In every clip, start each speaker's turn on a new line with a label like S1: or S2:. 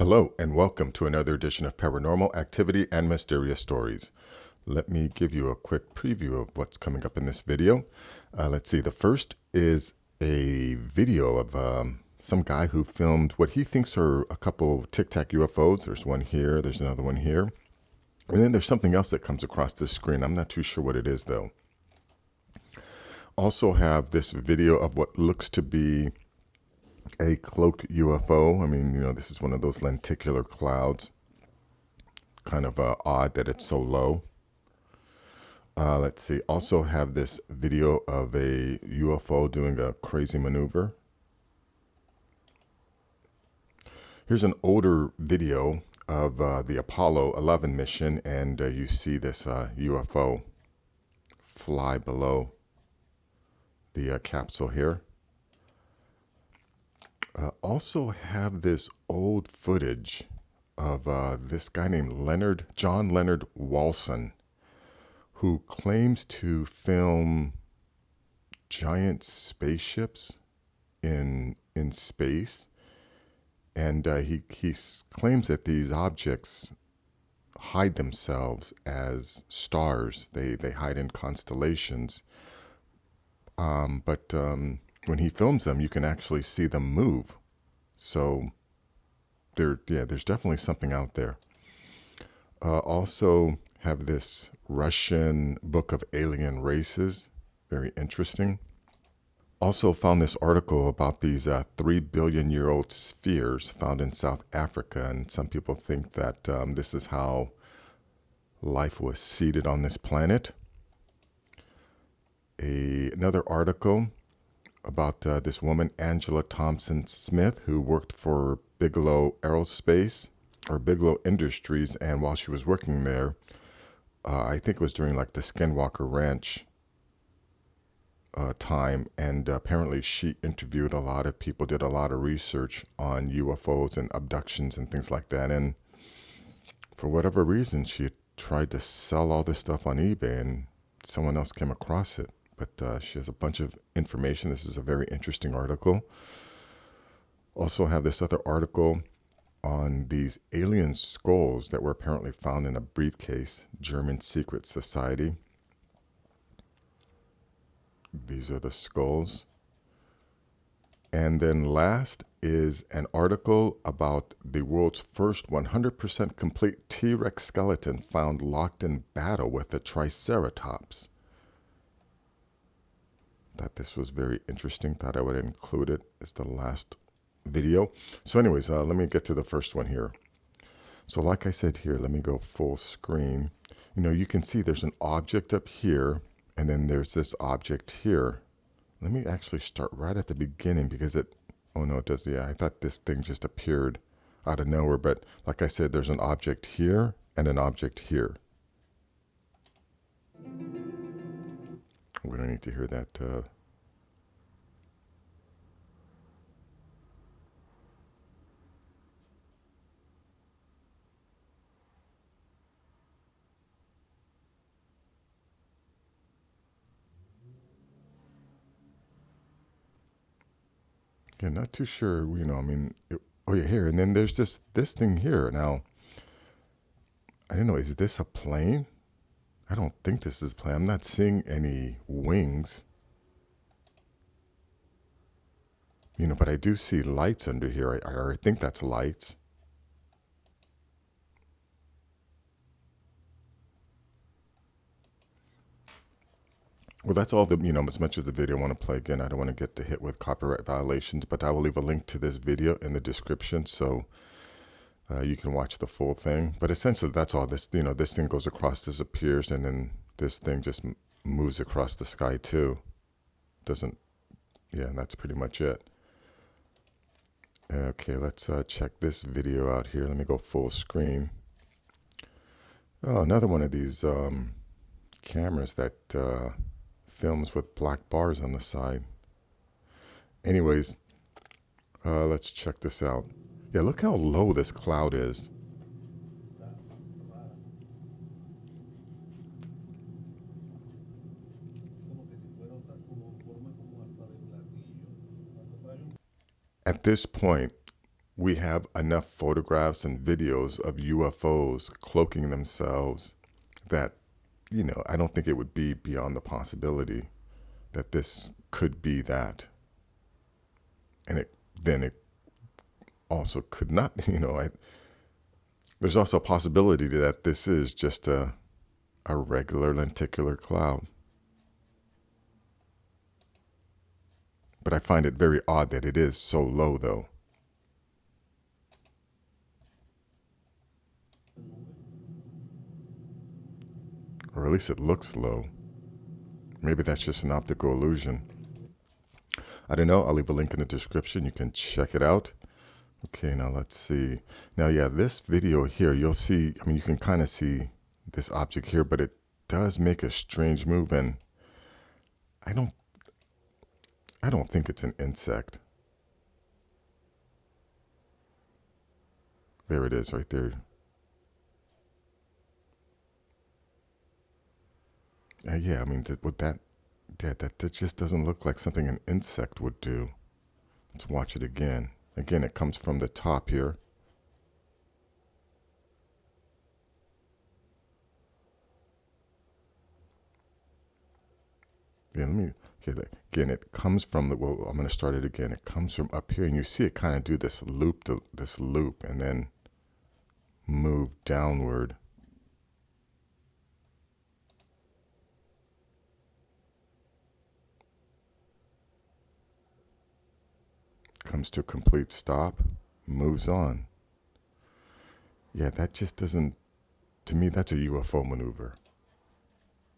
S1: Hello and welcome to another edition of Paranormal Activity and Mysterious Stories. Let me give you a quick preview of what's coming up in this video. Let's see, the first is a video of some guy who filmed what he thinks are a couple of Tic Tac UFOs. There's one here, there's another one here. And then there's something else that comes across the screen. I'm not too sure what it is though. Also have this video of what looks to be a cloaked UFO. I mean, you know, this is one of those lenticular clouds. Kind of odd that it's so low. Let's see. Also have this video of a UFO doing a crazy maneuver. Here's an older video of the Apollo 11 mission, and you see this UFO fly below the capsule here. Also have this old footage of this guy named John Leonard Walson, who claims to film giant spaceships in space. And he claims that these objects hide themselves as stars. They hide in constellations. But when he films them, you can actually see them move. So there's definitely something out there. Also have this Russian book of alien races. Very interesting. Also found this article about these 3 billion year old spheres found in South Africa. And some people think that this is how life was seeded on this planet. Another article about this woman, Angela Thompson Smith, who worked for Bigelow Aerospace or Bigelow Industries. And while she was working there, I think it was during like the Skinwalker Ranch time, and apparently she interviewed a lot of people, did a lot of research on UFOs and abductions and things like that. And for whatever reason, she tried to sell all this stuff on eBay, and someone else came across it. But she has a bunch of information. This is a very interesting article. Also have this other article on these alien skulls that were apparently found in a briefcase, German secret society. These are the skulls. And then last is an article about the world's first 100% complete T-Rex skeleton found locked in battle with a Triceratops. Thought this was very interesting. Thought I would include it as the last video. So anyways, let me get to the first one here. So like I said here, let me go full screen. You know, you can see there's an object up here, and then there's this object here. Let me actually start right at the beginning because oh no, it does. Yeah, I thought this thing just appeared out of nowhere. But like I said, there's an object here and an object here. We don't need to hear that. Yeah, not too sure, you know, I mean, oh yeah, here, and then there's this thing here. Now, I don't know, is this a plane? I don't think this is a plane. I'm not seeing any wings. You know, but I do see lights under here. I think that's lights. Well, that's all the, you know, as much as the video I want to play. Again, I don't want to get hit with copyright violations, but I will leave a link to this video in the description so you can watch the full thing. But essentially, that's all. This, you know, this thing goes across, disappears, and then this thing just moves across the sky too. Doesn't, yeah, that's pretty much it. Okay, let's check this video out here. Let me go full screen. Oh, another one of these cameras that films with black bars on the side. Anyways, let's check this out. Yeah, look how low this cloud is. At this point, we have enough photographs and videos of UFOs cloaking themselves that, I don't think it would be beyond the possibility that this could be that. And it also could not, there's also a possibility that this is just a regular lenticular cloud. But I find it very odd that it is so low, though. Or at least it looks low. Maybe that's just an optical illusion. I don't know. I'll leave a link in the description. You can check it out. Okay, now let's see. Now, yeah, this video here, you'll see, you can kind of see this object here, but it does make a strange move, and I don't think it's an insect. There it is right there. Yeah, that just doesn't look like something an insect would do. Let's watch it again. Again, it comes from the top here. Yeah, again, it comes from I'm going to start it again. It comes from up here, and you see it kind of do this loop, and then move downward. Comes to a complete stop, moves on. Yeah, that just doesn't, to me, that's a UFO maneuver.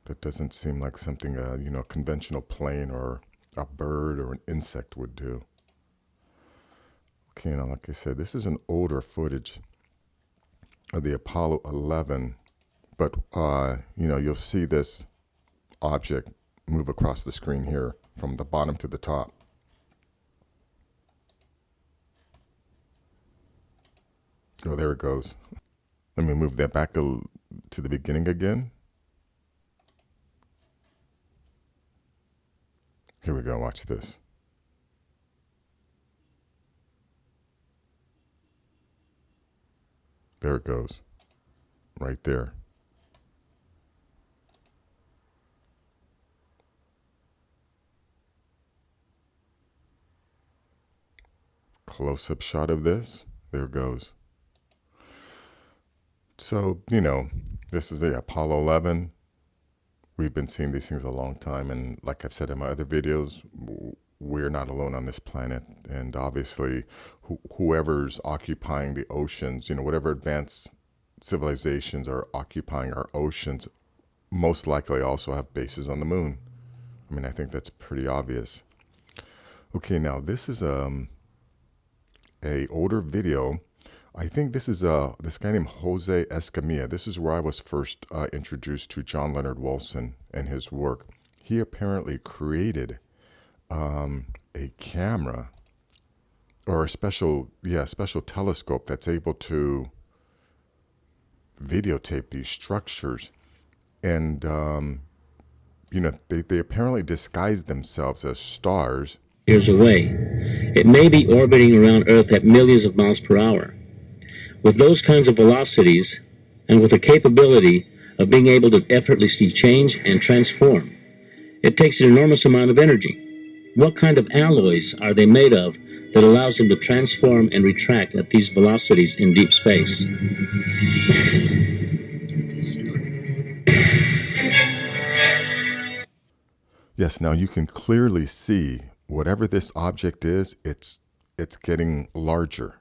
S1: That doesn't seem like something a conventional plane or a bird or an insect would do. Okay, now like I said, this is an older footage of the Apollo 11, but you'll see this object move across the screen here from the bottom to the top. Oh, there it goes. Let me move that back to the beginning again. Here we go, watch this. There it goes, right there. Close-up shot of this, there it goes. So, this is the Apollo 11. We've been seeing these things a long time, and like I've said in my other videos, we're not alone on this planet. And obviously, whoever's occupying the oceans, whatever advanced civilizations are occupying our oceans, most likely also have bases on the moon. I think that's pretty obvious. Okay, now this is a older video. I think this is this guy named Jose Escamilla. This is where I was first introduced to John Leonard Wilson and his work. He apparently created a camera or a special telescope that's able to videotape these structures. And, they apparently disguise themselves as stars.
S2: Years away. It may be orbiting around Earth at millions of miles per hour. With those kinds of velocities, and with the capability of being able to effortlessly change and transform, it takes an enormous amount of energy. What kind of alloys are they made of that allows them to transform and retract at these velocities in deep space?
S1: Yes, now you can clearly see whatever this object is, it's getting larger.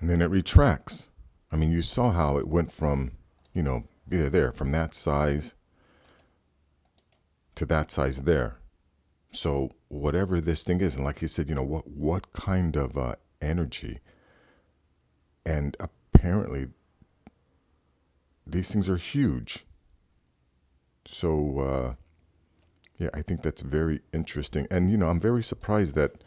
S1: and then it retracts. I mean, you saw how it went from, from that size to that size there. So whatever this thing is, and like he said, what kind of energy, and apparently these things are huge. So I think that's very interesting, and I'm very surprised that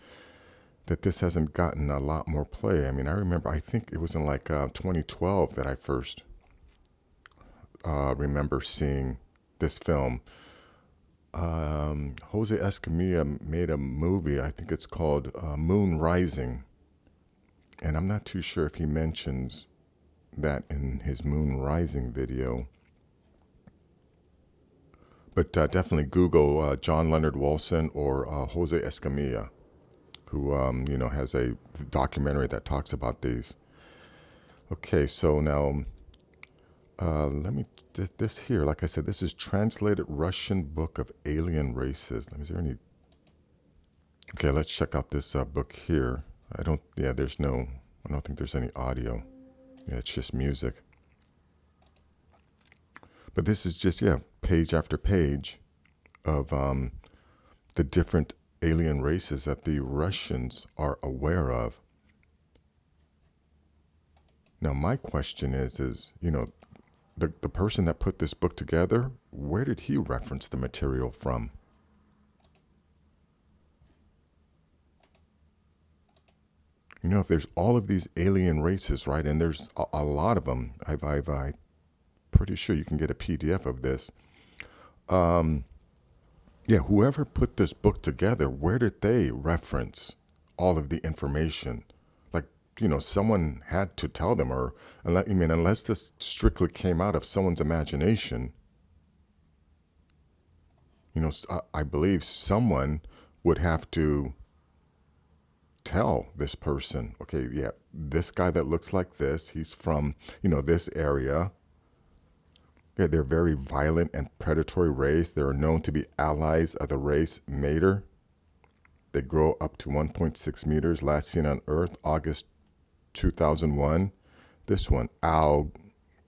S1: this hasn't gotten a lot more play. I mean, I remember, I think it was in like 2012 that I first remember seeing this film. Jose Escamilla made a movie, I think it's called Moon Rising. And I'm not too sure if he mentions that in his Moon Rising video. But definitely Google John Leonard Wilson or Jose Escamilla, who, has a documentary that talks about these. Okay, so now, let me, this here, like I said, this is Translated Russian Book of Alien Races. Is there any, okay, let's check out this book here. I don't think there's any audio. Yeah, it's just music. But this is just, page after page of the different alien races that the Russians are aware of. Now, my question is, the person that put this book together, where did he reference the material from? If there's all of these alien races, right, and there's a lot of them, I'm pretty sure you can get a PDF of this. Whoever put this book together, where did they reference all of the information? Like, someone had to tell them, or unless this strictly came out of someone's imagination, I believe someone would have to tell this person, okay, this guy that looks like this, he's from, this area. Yeah, they're very violent and predatory race. They are known to be allies of the race Mater. They grow up to 1.6 meters. Last seen on Earth, August 2001. This one, Al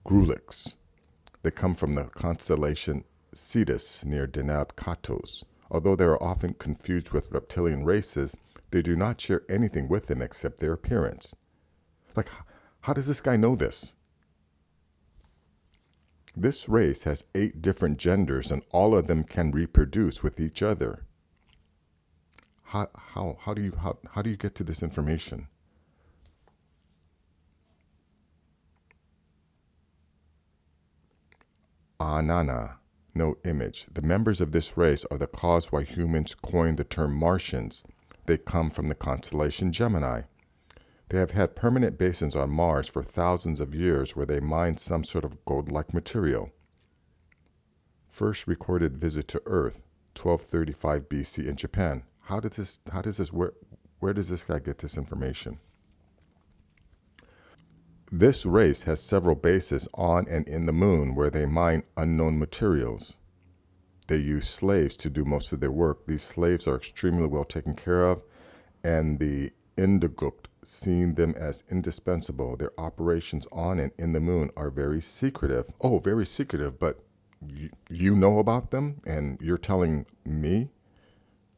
S1: Grulix. They come from the constellation Cetus near Deneb Katos. Although they are often confused with reptilian races, they do not share anything with them except their appearance. Like, how does this guy know this? This race has 8 different genders, and all of them can reproduce with each other. How do you get to this information? Anana, no image. The members of this race are the cause why humans coined the term Martians. They come from the constellation Gemini. They have had permanent bases on Mars for thousands of years where they mined some sort of gold-like material. First recorded visit to Earth, 1235 BC in Japan. Where does this guy get this information? This race has several bases on and in the moon where they mine unknown materials. They use slaves to do most of their work. These slaves are extremely well taken care of, and the Indigook seeing them as indispensable. Their operations on and in the moon are very secretive. Oh, very secretive, but you know about them and you're telling me?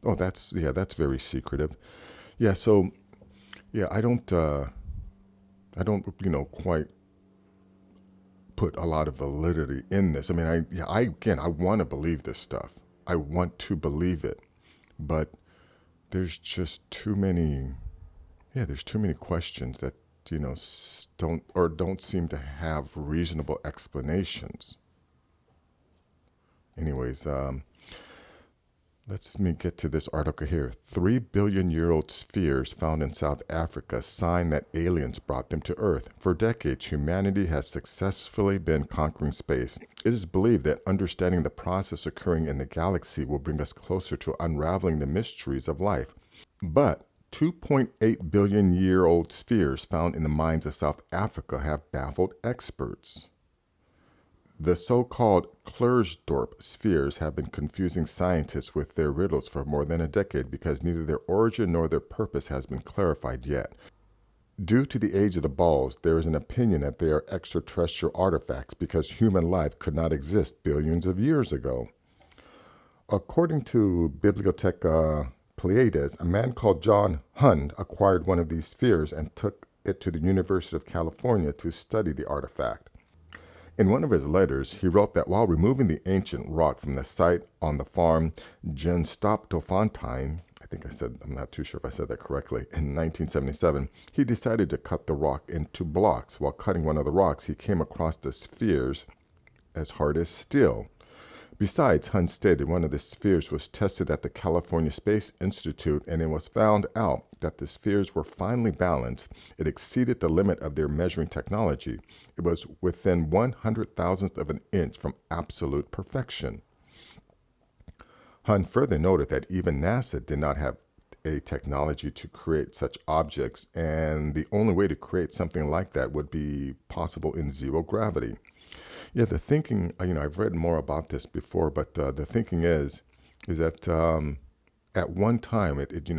S1: Oh, that's very secretive. Yeah, so I don't quite put a lot of validity in this. I mean, I want to believe this stuff. I want to believe it, but there's just too many questions that, don't seem to have reasonable explanations. Anyways, let me get to this article here. 3 billion-year-old spheres found in South Africa sign that aliens brought them to Earth. For decades, humanity has successfully been conquering space. It is believed that understanding the process occurring in the galaxy will bring us closer to unraveling the mysteries of life. But 2.8 billion-year-old spheres found in the mines of South Africa have baffled experts. The so-called Krugersdorp spheres have been confusing scientists with their riddles for more than a decade because neither their origin nor their purpose has been clarified yet. Due to the age of the balls, there is an opinion that they are extraterrestrial artifacts because human life could not exist billions of years ago. According to Bibliotech Pleiades, a man called John Hund acquired one of these spheres and took it to the University of California to study the artifact. In one of his letters, he wrote that while removing the ancient rock from the site on the farm Genstoptofontein, I'm not too sure if I said that correctly, in 1977, he decided to cut the rock into blocks. While cutting one of the rocks, he came across the spheres as hard as steel. Besides, Hunt stated one of the spheres was tested at the California Space Institute, and it was found out that the spheres were finely balanced. It exceeded the limit of their measuring technology. It was within 100,000th of an inch from absolute perfection. Hunt further noted that even NASA did not have a technology to create such objects, and the only way to create something like that would be possible in zero gravity. Yeah, the thinking, I've read more about this before, but the thinking is that at one time,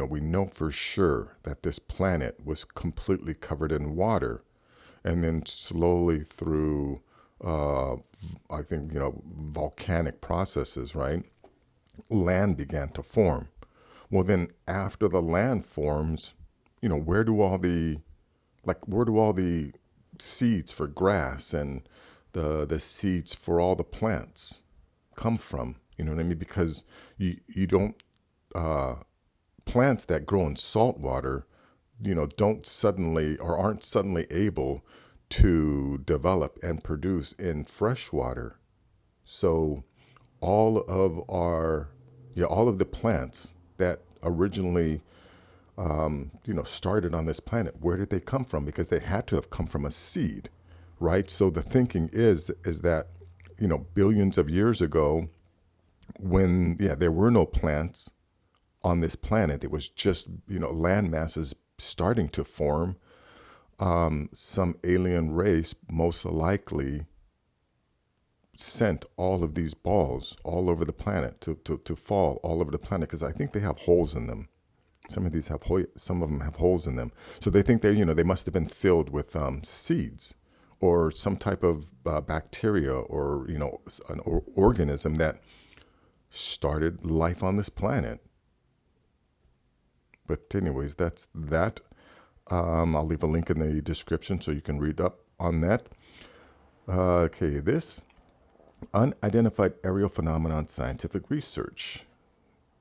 S1: we know for sure that this planet was completely covered in water, and then slowly through, volcanic processes, right? Land began to form. Well, then after the land forms, where do all the seeds for grass and the seeds for all the plants come from? You know what I mean? Because you don't, plants that grow in salt water, don't suddenly or aren't suddenly able to develop and produce in fresh water. So all of the plants that originally, started on this planet, where did they come from? Because they had to have come from a seed, right? So the thinking is that, billions of years ago, when, there were no plants on this planet, it was just, land masses starting to form. Some alien race most likely sent all of these balls all over the planet to fall all over the planet, because I think they have holes in them. Some of them have holes in them. So they think they must have been filled with seeds or some type of bacteria or an organism that started life on this planet. But anyways, that's that. I'll leave a link in the description so you can read up on that. Okay, this unidentified aerial phenomenon scientific research.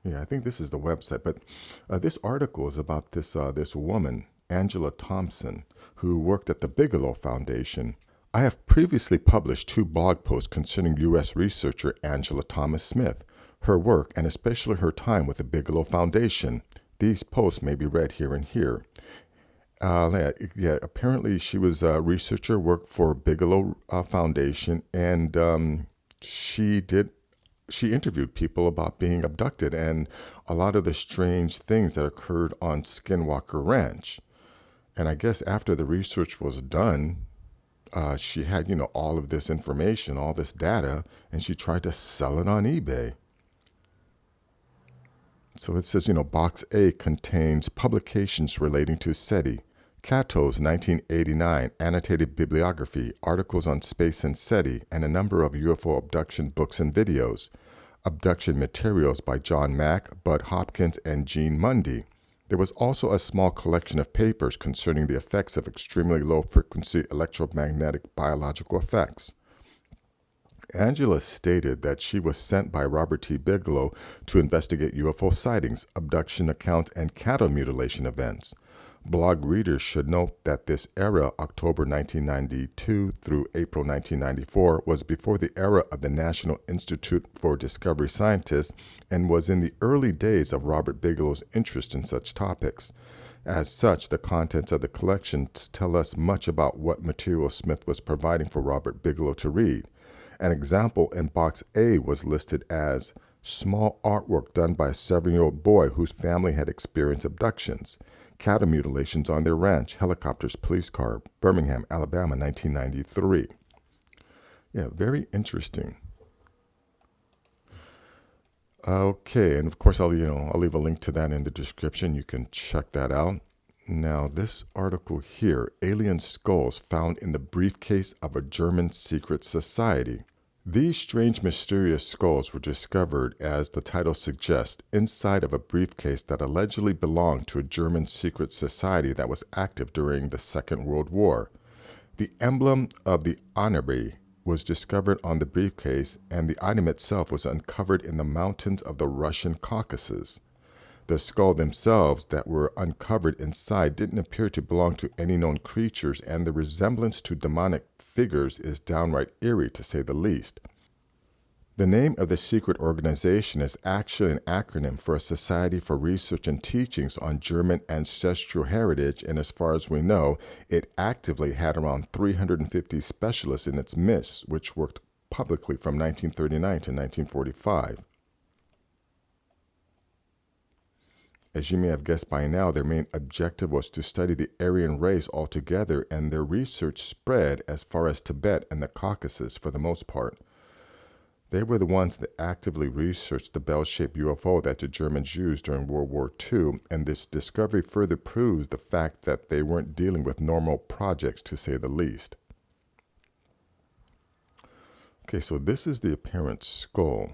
S1: Yeah, I think this is the website, but this article is about this woman, Angela Thompson, who worked at the Bigelow Foundation. I have previously published 2 blog posts concerning U.S. researcher Angela Thomas Smith, her work, and especially her time with the Bigelow Foundation. These posts may be read here and here. Apparently she was a researcher, worked for Bigelow Foundation, and she interviewed people about being abducted and a lot of the strange things that occurred on Skinwalker Ranch. And I guess after the research was done, she had, all of this information, all this data, and she tried to sell it on eBay. So it says, Box A contains publications relating to SETI, Cato's 1989 annotated bibliography, articles on space and SETI, and a number of UFO abduction books and videos. Abduction materials by John Mack, Bud Hopkins, and Gene Mundy. There was also a small collection of papers concerning the effects of extremely low-frequency electromagnetic biological effects. Angela stated that she was sent by Robert T. Bigelow to investigate UFO sightings, abduction accounts, and cattle mutilation events. Blog readers should note that this era, October 1992 through April 1994, was before the era of the National Institute for Discovery Scientists and was in the early days of Robert Bigelow's interest in such topics. As such, the contents of the collection tell us much about what material Smith was providing for Robert Bigelow to read. An example in Box A was listed as small artwork done by a 7-year-old boy whose family had experienced abductions. Cattle mutilations on their ranch, helicopters, police car, Birmingham, Alabama, 1993. Yeah, very interesting. Okay, and of course I'll leave a link to that in the description. You can check that out. Now, this article here, alien skulls found in the briefcase of a German secret society. These strange, mysterious skulls were discovered, as the title suggests, inside of a briefcase that allegedly belonged to a German secret society that was active during the Second World War. The emblem of the Honorary was discovered on the briefcase, and the item itself was uncovered in the mountains of the Russian Caucasus. The skulls themselves that were uncovered inside didn't appear to belong to any known creatures, and the resemblance to demonic figures is downright eerie, to say the least. The name of the secret organization is actually an acronym for a Society for Research and Teachings on German Ancestral Heritage, and as far as we know, it actively had around 350 specialists in its midst, which worked publicly from 1939 to 1945. As you may have guessed by now, their main objective was to study the Aryan race altogether, and their research spread as far as Tibet and the Caucasus for the most part. They were the ones that actively researched the bell-shaped UFO that the Germans used during World War II, and this discovery further proves the fact that they weren't dealing with normal projects, to say the least. Okay, so this is the apparent skull.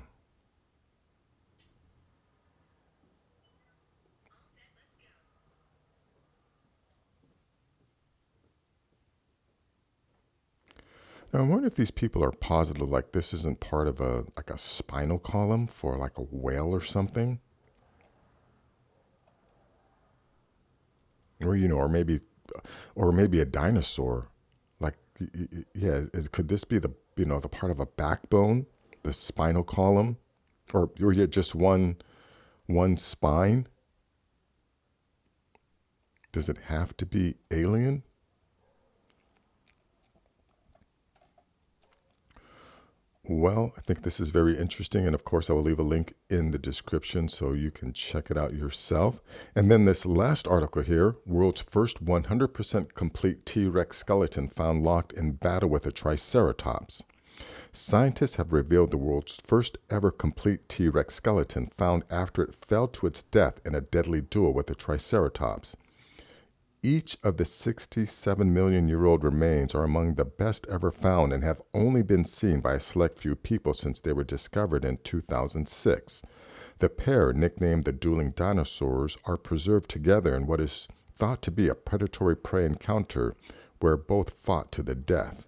S1: Now, I wonder if these people are positive, like this isn't part of a spinal column for like a whale or something, or or maybe a dinosaur. Like, yeah, could this be the the part of a backbone, the spinal column, or yeah, just one spine? Does it have to be alien? Well, I think this is very interesting, and of course I will leave a link in the description so you can check it out yourself. And then this last article here, world's first 100% complete T-Rex skeleton found locked in battle with a Triceratops. Scientists have revealed the world's first ever complete T-Rex skeleton found after it fell to its death in a deadly duel with a Triceratops. Each of the 67-million-year-old remains are among the best ever found and have only been seen by a select few people since they were discovered in 2006. The pair, nicknamed the dueling dinosaurs, are preserved together in what is thought to be a predatory-prey encounter where both fought to the death.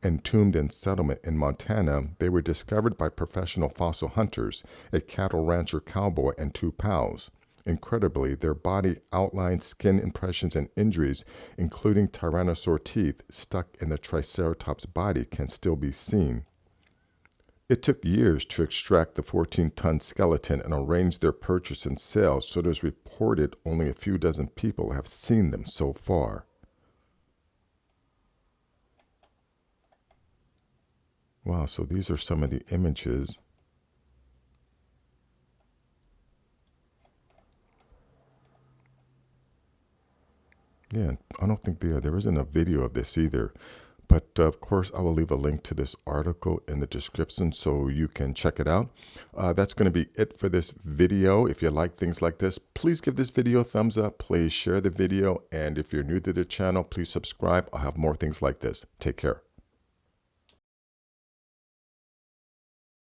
S1: Entombed in settlement in Montana, they were discovered by professional fossil hunters, a cattle rancher cowboy, and two pals. Incredibly, their body outlined skin impressions and injuries, including tyrannosaur teeth stuck in the Triceratops' body, can still be seen. It took years to extract the 14-ton skeleton and arrange their purchase and sale, so it is reported only a few dozen people have seen them so far. Wow, so these are some of the images. Yeah, I don't think there isn't a video of this either. But of course, I will leave a link to this article in the description so you can check it out. That's going to be it for this video. If you like things like this, please give this video a thumbs up. Please share the video. And if you're new to the channel, please subscribe. I'll have more things like this. Take care.